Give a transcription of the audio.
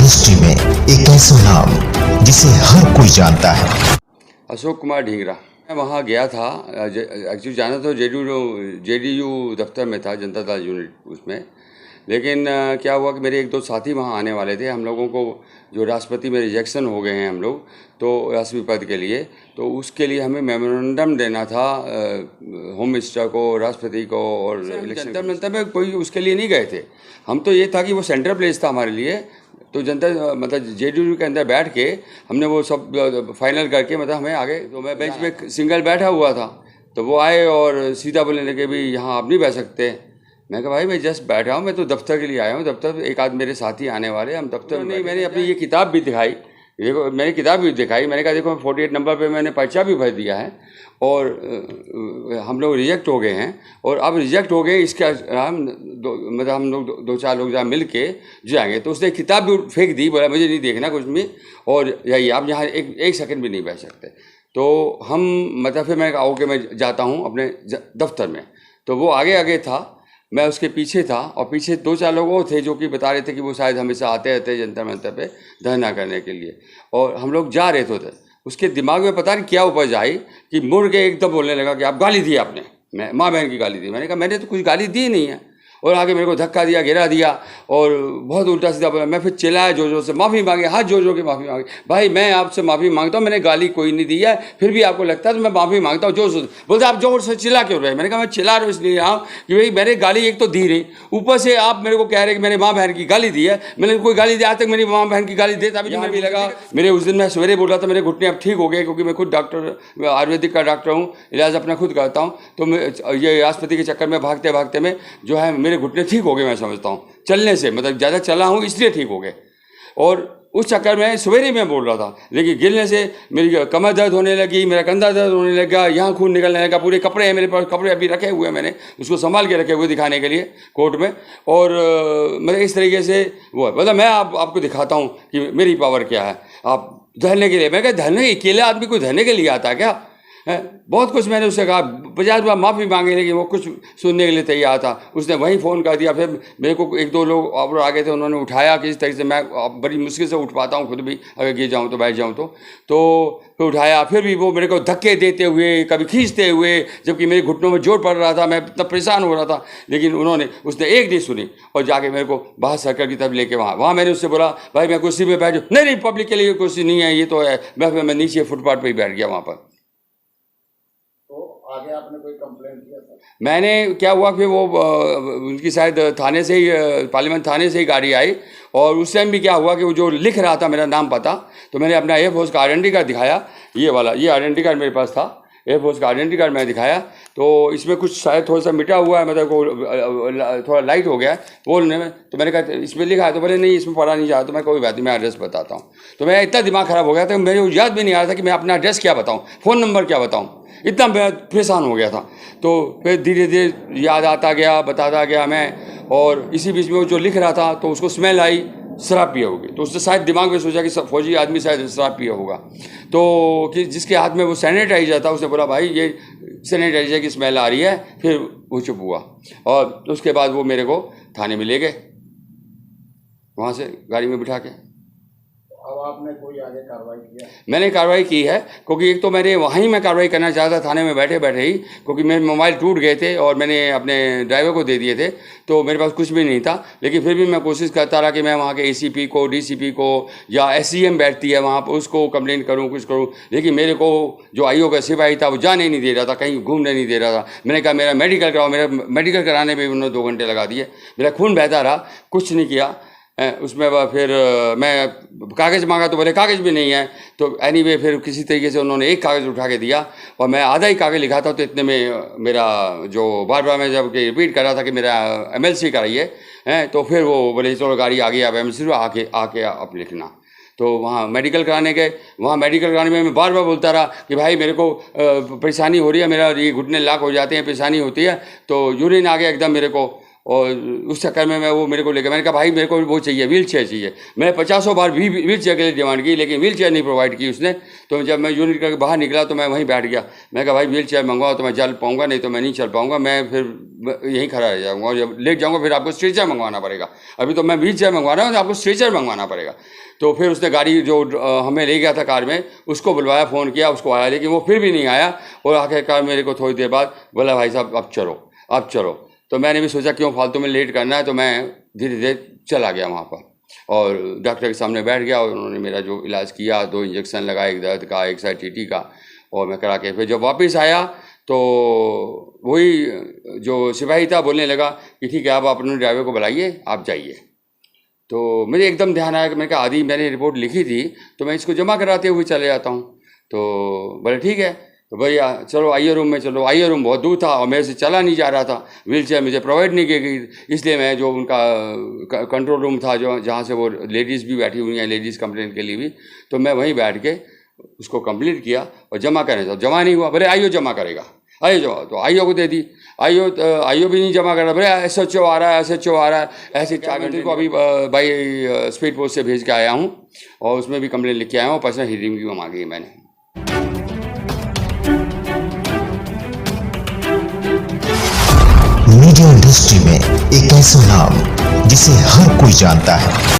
Industry में एक ऐसा नाम जिसे हर कोई जानता है। अशोक कुमार ढींगरा। मैं वहाँ गया था, एक्चुअली जाना तो जेडीयू दफ्तर में था, जनता दल यूनिट उसमें। लेकिन क्या हुआ कि मेरे एक दो साथी वहाँ आने वाले थे। हम लोगों को जो राष्ट्रपति में रिजेक्शन हो गए हैं हम लोग, तो राष्ट्रपति पद के लिए, तो उसके लिए हमें मेमोरेंडम देना था होम मिनिस्टर को, राष्ट्रपति को। और जनता मिलता में कोई उसके लिए नहीं गए थे हम, तो ये था कि वो सेंट्रल प्लेस था हमारे लिए। तो जनता मतलब जेडीयू के अंदर बैठ के हमने वो सब फाइनल करके मतलब हमें आगे, तो मैं बेंच में सिंगल बैठा हुआ था, तो वो आए और सीधा बोलने लगे भी यहाँ आप नहीं बैठ सकते। मैं कहा भाई मैं जस्ट बैठा हूँ, मैं तो दफ्तर के लिए आया हूँ, दफ्तर एक आध मेरे साथी आने वाले, हम दफ्तर नहीं। मैंने अपनी ये किताब भी दिखाई, देखो मैंने किताब भी दिखाई। मैंने कहा देखो 48 नंबर पे मैंने पर्चा भी भर दिया है और हम लोग रिजेक्ट हो गए हैं, और अब रिजेक्ट हो गए इसके मतलब हम लोग दो चार लोग जहाँ मिल के जाएंगे। तो उसने किताब भी फेंक दी, बोला मुझे नहीं देखना कुछ भी, और यही आप यहाँ एक सेकंड भी नहीं बैठ सकते। तो हम मतलब फिर मैं आओ के मैं जाता हूँ अपने दफ्तर में, तो वो आगे आगे था, मैं उसके पीछे था, और पीछे दो चार लोग और थे जो कि बता रहे थे कि वो शायद हमेशा आते रहते जंतर मंतर पे धरना करने के लिए, और हम लोग जा रहे थे। उसके दिमाग में पता नहीं क्या उपज आई कि मुड़ के एकदम बोलने लगा कि आप गाली दी आपने, मैं माँ बहन की गाली दी। मैंने कहा मैंने तो कुछ गाली दी नहीं है, और आगे मेरे को धक्का दिया, गिरा दिया, और बहुत उल्टा सीधा बोला। मैं फिर चिल्लाया जोर जोर से, माफ़ी मांगे, हाथ जोर जोर के माफ़ी मांगी। भाई मैं आपसे माफ़ी मांगता हूँ, मैंने गाली कोई नहीं दी है, फिर भी आपको लगता है तो मैं माफ़ी मांगता हूँ जोर से। बोलते आप जोर से चिल्ला क्यों रहे? मैंने कहा मैं चिल्ला रहा हूँ इसलिए रहा हूँ कि भाई मैंने गाली एक तो दी नहीं, ऊपर से आप मेरे को कह रहे कि मैंने माँ बहन की गाली दी है। मैंने कोई गाली दी आज तक, मेरी माँ बहन की गाली देता भी भी लगा। मेरे उस दिन मैं सवेरे बोल रहा था मेरे घुटने अब ठीक हो गए, क्योंकि मैं खुद डॉक्टर, आयुर्वेदिक का डॉक्टर हूँ, इलाज अपना खुद करता हूँ। तो मैं ये राष्ट्रपति के चक्कर में भागते भागते में जो है मेरे घुटने ठीक हो गए, मैं समझता हूँ चलने से, मतलब ज़्यादा चला हूँ इसलिए ठीक हो गए। और उस चक्कर में सवेरे मैं बोल रहा था, लेकिन गिरने से मेरी कमर दर्द होने लगी, मेरा कंधा दर्द होने लगा, यहाँ खून निकलने लगा। पूरे कपड़े हैं मेरे पास, कपड़े अभी रखे हुए हैं, मैंने उसको संभाल के रखे हुए दिखाने के लिए कोर्ट में। और मतलब इस तरीके से वो मतलब मैं आपको दिखाता हूँ कि मेरी पावर क्या है। आप धरने के लिए, मैं क्या धरने, अकेले आदमी कोई धरने के लिए आता है क्या? बहुत कुछ मैंने उससे कहा, 50 बार माफ़ी मांगी, लेकिन वो कुछ सुनने के लिए तैयार था। उसने वहीं फ़ोन कर दिया। फिर मेरे को एक दो लोग और आ गए थे, उन्होंने उठाया किसी तरीके से। मैं बड़ी मुश्किल से उठ पाता हूँ खुद भी, अगर गिर जाऊँ तो, बैठ जाऊँ तो फिर उठाया। फिर भी वो मेरे को धक्के देते हुए, कभी खींचते हुए, जबकि मेरे घुटनों में जोर पड़ रहा था, मैं इतना परेशान हो रहा था, लेकिन उसने एक नहीं सुनी, और जाके मेरे को बाहर सर्कल की तरफ लेके वहाँ मैंने उससे बोला भाई मैं कुर्सी पर बैठ जाऊँ। नहीं पब्लिक के लिए कुर्सी नहीं है, ये तो है। मैं नीचे फुटपाथ पर ही बैठ गया वहाँ पर। आगे आपने कोई कंप्लेंट किया था? मैंने क्या हुआ कि वो उनकी शायद थाने से ही, पार्लियामेंट थाने से ही गाड़ी आई, और उस टाइम भी क्या हुआ कि वो जो लिख रहा था मेरा नाम पता, तो मैंने अपना एयरफोर्स का आइडेंटिटी कार्ड दिखाया, ये वाला, ये आइडेंटिटी कार्ड मेरे पास था, एयरफोर्स का आइडेंटिटी कार्ड मैंने दिखाया। तो इसमें कुछ शायद थोड़ा सा मिटा हुआ है, मतलब थोड़ा लाइट हो गया है बोलने में। तो मैंने कहा इसमें लिखा है, तो बोले नहीं इसमें पढ़ा नहीं जाता। तो मैं कोई बात नहीं, मैं एड्रेस बताता हूँ। तो मेरा इतना दिमाग ख़राब हो गया था, मेरे को याद भी नहीं आ रहा था कि मैं अपना एड्रेस क्या बताऊँ, फ़ोन नंबर क्या बताऊँ, इतना मैं परेशान हो गया था। तो फिर धीरे धीरे याद आता गया, बताता गया मैं। और इसी बीच में वो जो लिख रहा था, तो उसको स्मेल आई शराब पिया होगी, तो उसने शायद दिमाग में सोचा कि फौजी आदमी शायद शराब पिया होगा। तो कि जिसके हाथ में वो सैनिटाइजर था, उसने बोला भाई ये सैनिटाइजर की स्मेल आ रही है। फिर वो चुप हुआ, और उसके बाद वो मेरे को थाने में ले गए, वहाँ से गाड़ी में बिठा के। अब आपने कोई आगे कार्रवाई किया? मैंने कार्रवाई की है, क्योंकि एक तो मैंने वहीं मैं कार्रवाई करना चाहता थाने में बैठे बैठे ही, क्योंकि मेरे मोबाइल टूट गए थे और मैंने अपने ड्राइवर को दे दिए थे, तो मेरे पास कुछ भी नहीं था। लेकिन फिर भी मैं कोशिश करता रहा कि मैं वहाँ के ACP को, DCP को, या SCM बैठती है वहाँ पर, उसको कंप्लेंट करूँ, कुछ करूँ। लेकिन मेरे को जो IO का सिपाही था वो जाने नहीं दे रहा था, कहीं घूमने नहीं दे रहा था। मैंने कहा मेरा मेडिकल कराओ, मेरा मेडिकल कराने में उन्होंने 2 घंटे लगा दिए, मेरा खून बहता रहा, कुछ नहीं किया। उसमें फिर मैं कागज़ मांगा तो बोले कागज़ भी नहीं है। तो एनीवे फिर किसी तरीके से उन्होंने एक कागज़ उठा के दिया, और मैं आधा ही कागज़ लिखा था। तो इतने में मेरा जो बार मैं जब रिपीट कर रहा था कि मेरा MLC कराइए, तो फिर वो बोले चलो गाड़ी आ गई, आप MLC आके आप लिखना। तो वहाँ मेडिकल कराने गए, वहाँ मेडिकल कराने में मैं बार बोलता रहा कि भाई मेरे को परेशानी हो रही है, मेरा ये घुटने लाक हो जाते हैं, परेशानी होती है। तो यूरिन आ गया एकदम मेरे को, और उस चक्कर में मैं वो मेरे को लेकर, मैंने कहा भाई मेरे को वो चाहिए, व्हील चेयर चाहिए। मैंने 50 बार भी व्हील चेयर के लिए डिमांड की, लेकिन व्हील चेयर नहीं प्रोवाइड की उसने। तो जब मैं यूनिट करके बाहर निकला तो मैं वहीं बैठ गया। मैं कहा भाई व्हील चेयर मंगवाओ तो मैं चल पाऊँगा, नहीं तो मैं नहीं चल पाऊँगा। मैं फिर यहीं खड़ा रह जाऊंगा, और जब लेट जाऊंगा फिर आपको स्ट्रेचर मंगवाना पड़ेगा। अभी तो मैं व्हील चेयर मंगवा रहा हूँ, तो आपको स्ट्रेचर मंगवाना पड़ेगा। तो फिर उसने गाड़ी जो हमें ले गया था कार में, उसको बुलवाया, फ़ोन किया, उसको आया, लेकिन वो फिर भी नहीं आया। और आखिरकार मेरे को थोड़ी देर बाद बोला, भाई साहब अब चलो। तो मैंने भी सोचा क्यों फालतू में लेट करना है, तो मैं धीरे धीरे चला गया वहाँ पर और डॉक्टर के सामने बैठ गया, और उन्होंने मेरा जो इलाज किया, 2 इंजेक्शन लगाए, एक दर्द का, एक साइड टीटी का, और मैं करा के फिर जब वापस आया तो वही जो सिपाही था बोलने लगा कि ठीक है, आप अपने ड्राइवर को बुलाइए, आप जाइए। तो मुझे एकदम ध्यान आया कि मैंने कहा आदि मैंने रिपोर्ट लिखी थी, तो मैं इसको जमा कराते हुए चले जाता हूँ। तो बोले ठीक है, तो भैया चलो आइए रूम में चलो। आइए रूम बहुत दूर था और मेरे से चला नहीं जा रहा था, व्हील चेयर मुझे प्रोवाइड नहीं की गई, इसलिए मैं जो उनका कंट्रोल रूम था जो जहाँ से वो लेडीज़ भी बैठी हुई हैं, लेडीज़ कंप्लेंट के लिए भी, तो मैं वहीं बैठ के उसको कंप्लीट किया और जमा करने था। जमा नहीं हुआ, बोले आइयो जमा करेगा, आइयो जमा। तो आइयो को दे दी, आइयो भी नहीं जमा कर रहा, बोले SHO आ रहा है, SHO आ रहा है। ऐसे 4 घंटे को अभी बाई स्पीड पोस्ट से भेज के आया हूँ, और उसमें भी कंप्लेंट लिख के आया हूँ, पर्सनल हियरिंग भी मांगी है मैंने। मीडिया इंडस्ट्री में एक ऐसा नाम जिसे हर कोई जानता है।